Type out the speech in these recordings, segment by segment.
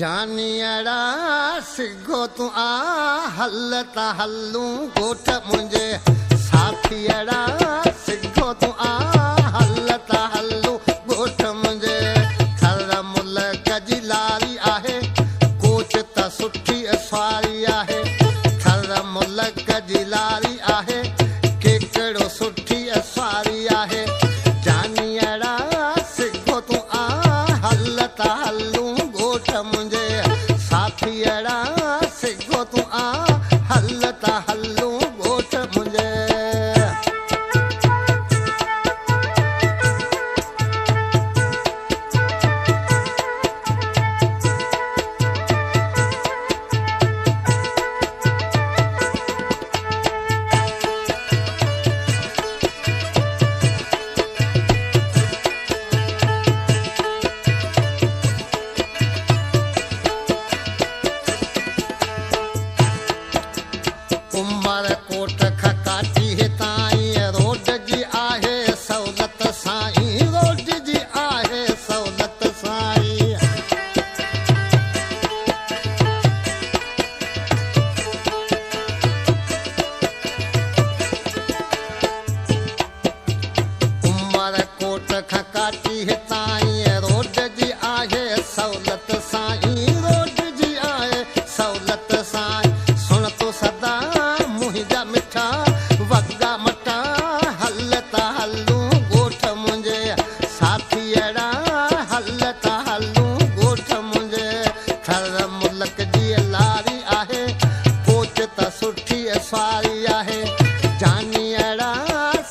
जानियड़ा सिगो तू आ हलता हल्लू गोठ मुंहिंजे साथियड़ा सिगो तू आ हलता हल्लू गोठ मुंहिंजे खर मुल्क जी लारी आहे कोच त सुठी सवारी आहे खर मुल्क जी लारी आहे केकड़ो सुठी सवारी आहे जानियड़ा सिगो तू आ हलता हल्लू गोठ मुंहिंजे साथियड़ा सिगो तू आ हलता हल्लू गोठ मुंहिंजे उमर कोट खकाटी हिताई रोड जी आहे सहूलत साईं रोड जी आहे सहूलत साईं उमर कोट खकाटी हिताई रोड जी आहे सहूलत साईं रोड जी आहे सहूलत साईं सुन तो सदा मुंहिंजा मिठा वॻा मटा हलता हलू गोठ मुंहिंजे साथियड़ा हलता हलू गोठ मुंहिंजे खर मुल्क जी लारी आहे कोच त सुठी सवारी आहे जानियड़ा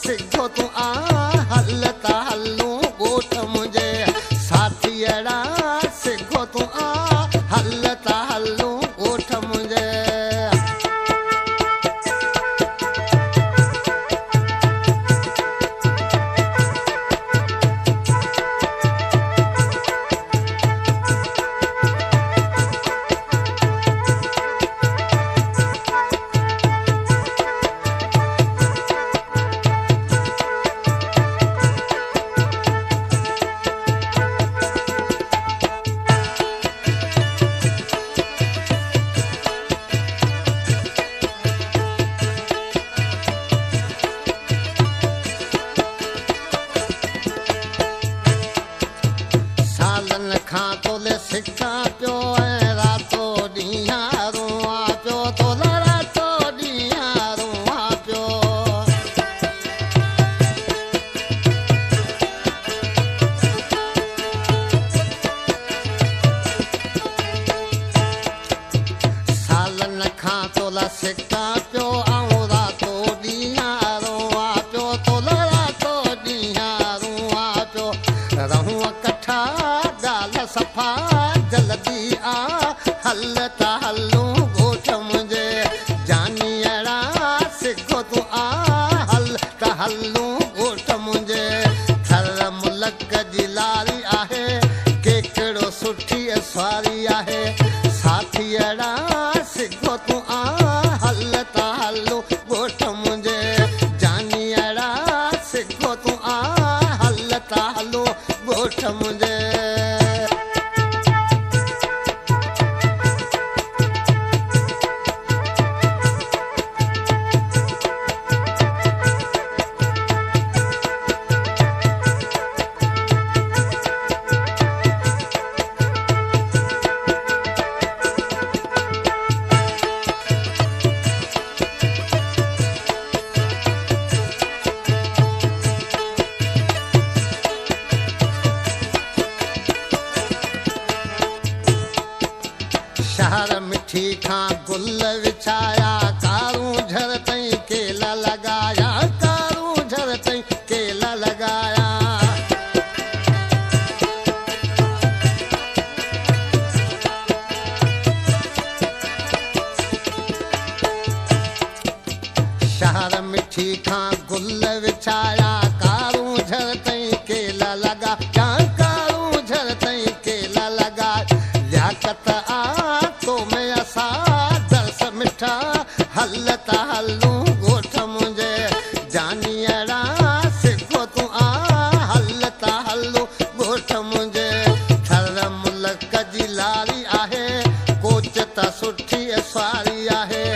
सिगो तू आ हलता हलू गोठ मुंहिंजे साथियड़ा सिगो तू आ हलता हलू गोठ मुंहिंजे सालन खां तोले सिखा पियो ऐं रातो ॾींहुं रुआ पियो तोला रातो ॾींहुं रुआ पियो सालन खां तोला सिखा पियो ऐं रातो ॾींहुं रुआ पियो तोला रातो ॾींहुं रुआ पियो रहूं कठा ॻाल्हि सफ़ा जल्दी आ हलता हलू गोठ मुंहिंजे जानियड़ा सिगो तू आ हलता हलू गोठ मुंहिंजे खर मुल्क जी लारी आहे केकड़ो सुठी सवारी आहे साथियड़ा सिगो तू आ हलता हलू गोठ मुंहिंजे जानियड़ा सिगो तू आ हलता हलू गोठ मुंहिंजे शहर मिठी खां गुल विछाया कारूं झर तई केला लॻाया कारूं झर तई केला लॻाया शहर मिठी खां गुल विछाया कारूं झर तई केला लॻा कारूं झर तई केला लॻा लियाकत आ तो में असा दर्स मिठा हलता हलू गोठ मुंहिंजे जानियड़ा सिगो तू आ हलता हलू गोठ मुंहिंजे खर मुल्क जी लारी आहे त सुठी सवारी आहे।